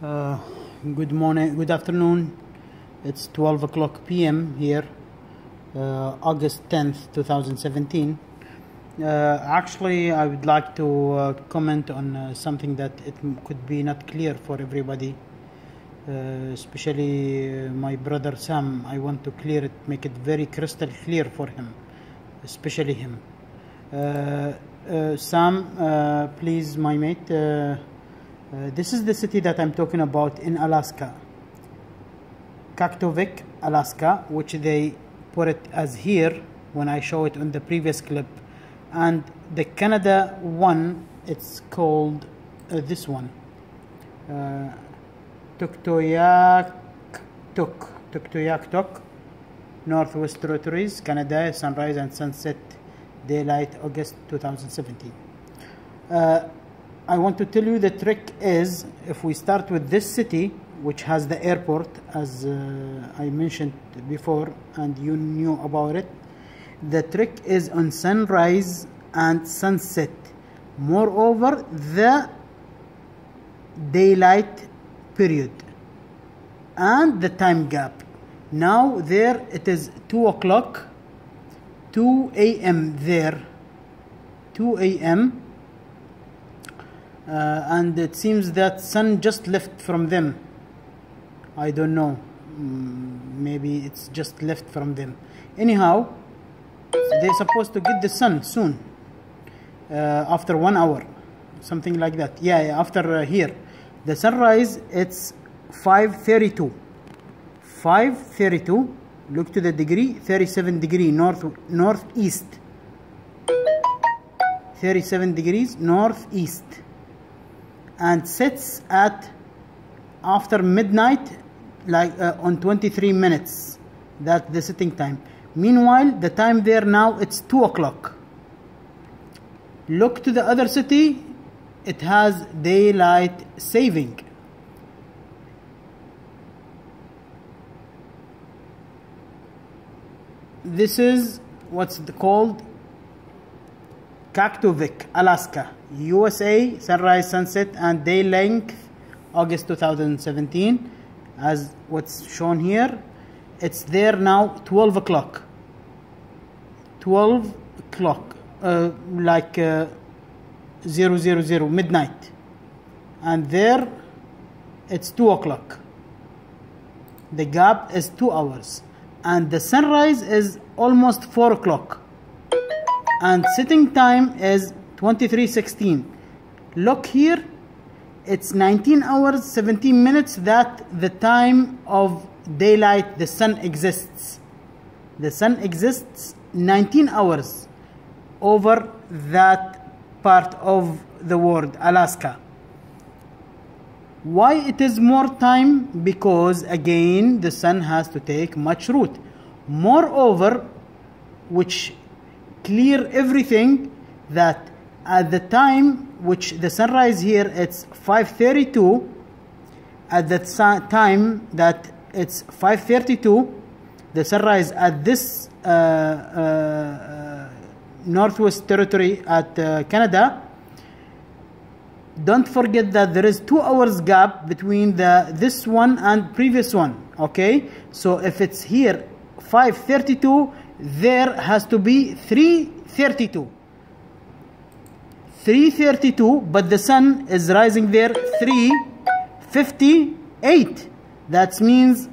Uh, Good morning, good afternoon. It's 12 o'clock p.m. here, August 10th, 2017. Actually, I would like to comment on something that could be not clear for everybody, especially my brother Sam. I want to clear it, make it very crystal clear for him, especially him. Sam, please, my mate. This is the city that I'm talking about in Alaska, Kaktovik, Alaska, which they put it as here when I show it on the previous clip. And the Canada one, it's called this one, Tuktoyaktuk, Northwest Territories, Canada, sunrise and sunset, daylight, August 2017. I want to tell you the trick is, if we start with this city, which has the airport, as I mentioned before, and you knew about it, the trick is on sunrise and sunset. Moreover, the daylight period and the time gap. Now there it is 2 o'clock, 2 a.m. there, 2 a.m. And it seems that sun just left from them. I don't know, maybe it's just left from them. Anyhow, they're supposed to get the sun soon, after 1 hour, something like that. Yeah, after here the sunrise, it's 5:32. 5:32. Look to the degree, 37 degree northeast, 37 degrees northeast, and sets at after midnight, like on 23 minutes. That's the setting time. Meanwhile, the time there now, it's 2 o'clock. Look to the other city, it has daylight saving. This is what's called Kaktovik, Alaska, USA, sunrise, sunset, and day length, August 2017, as what's shown here. It's there now, 12 o'clock. 12 o'clock, like 000, midnight. And there, it's 2 o'clock. The gap is 2 hours. And the sunrise is almost 4 o'clock. And setting time is 23:16. Look here, it's 19 hours 17 minutes that the time of daylight, the sun exists. The sun exists 19 hours over that part of the world, Alaska. Why it is more time? Because again, the sun has to take much route. Moreover, which clear everything, that at the time which the sunrise here, it's 5:32. At that time that it's 5:32, the sunrise at this Northwest Territory at Canada. Don't forget that there is 2 hours gap between this one and previous one. Okay, so if it's here 5:32, there has to be 3:32. 3:32, but the sun is rising there 3:58. That means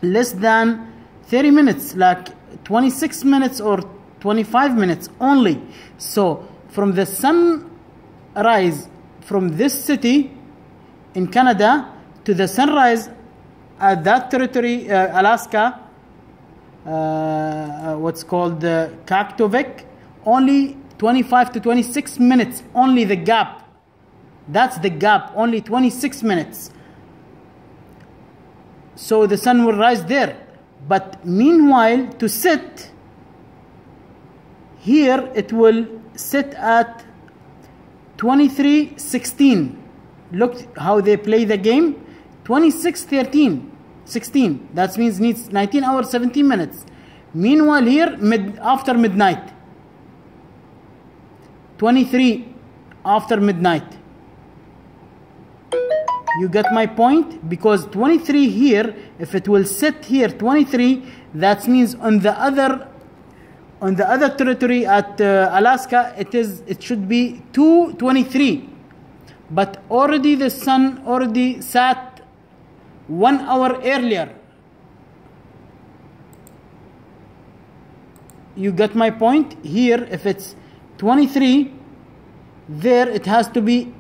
less than 30 minutes, like 26 minutes or 25 minutes only. So from the sunrise from this city in Canada to the sunrise at that territory, Alaska, what's called Kaktovik, only 25 to 26 minutes, only the gap. That's the gap, only 26 minutes. So the sun will rise there. But meanwhile, to set, here it will set at 23:16. Look how they play the game. 16. That means needs 19 hours 17 minutes. Meanwhile here, after midnight, 23 after midnight. You get my point? Because 23 here, if it will sit here 23, that means on the other territory at Alaska, it should be 223. But already the sun already sat 1 hour earlier. You get my point? Here, if it's 23, there it has to be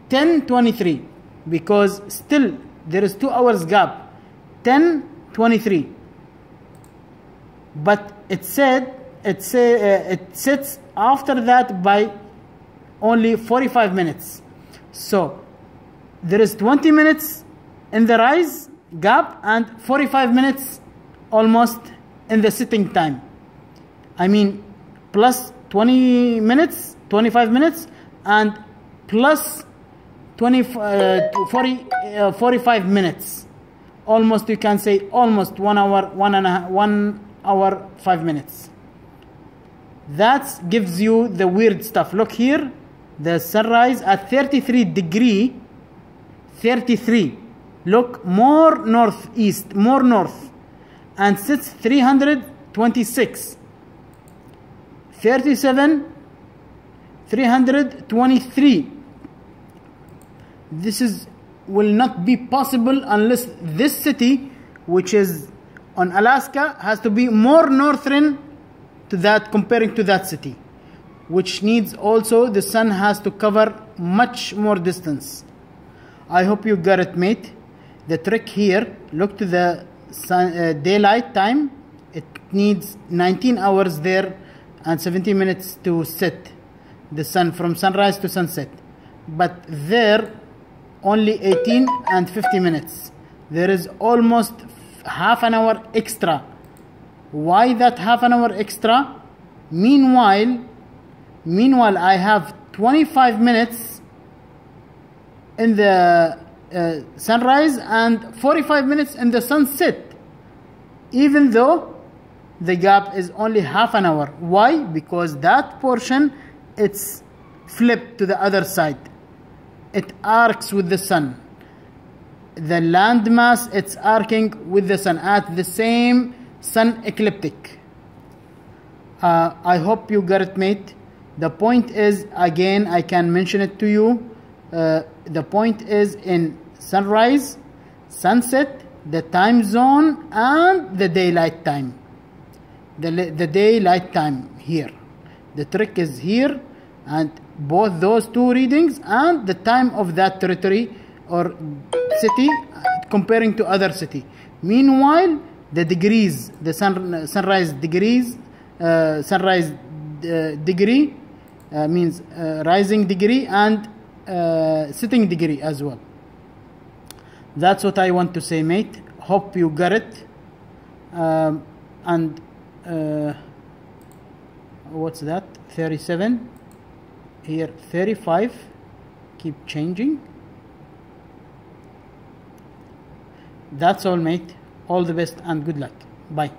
10:23, because still there is 2 hours gap. 10:23. But it sits after that by only 45 minutes. So there is 20 minutes in the rise gap and 45 minutes almost in the sitting time. I mean, plus 20 minutes, 25 minutes, and plus 45 minutes. Almost, you can say almost 1 hour, 1 hour, 5 minutes. That gives you the weird stuff. Look here, the sunrise at 33 degree, 33. Look, more northeast, more north, and sits 326. 37, 323. This will not be possible unless this city, which is on Alaska, has to be more northern to that, comparing to that city, which needs also the sun has to cover much more distance. I hope you got it, mate. The trick here, look to the sun, daylight time. It needs 19 hours there and 17 minutes to set the sun from sunrise to sunset. But there, only 18 and 50 minutes. There is almost half an hour extra. Why that half an hour extra? Meanwhile, I have 25 minutes in the sunrise and 45 minutes in the sunset, even though the gap is only half an hour. Why? Because that portion, it's flipped to the other side. It arcs with the sun. The landmass, it's arcing with the sun at the same sun ecliptic. I hope you got it, mate. The point is, again, I can mention it to you. The point is in sunrise, sunset, the time zone, and the daylight time. The daylight time here. The trick is here, and both those two readings and the time of that territory or city comparing to other city. Meanwhile, the degrees, the sunrise degrees, degree means rising degree and sitting degree as well. That's what I want to say, mate. Hope you got it. And what's that? 37. Here 35. Keep changing. That's all, mate. All the best and good luck. Bye.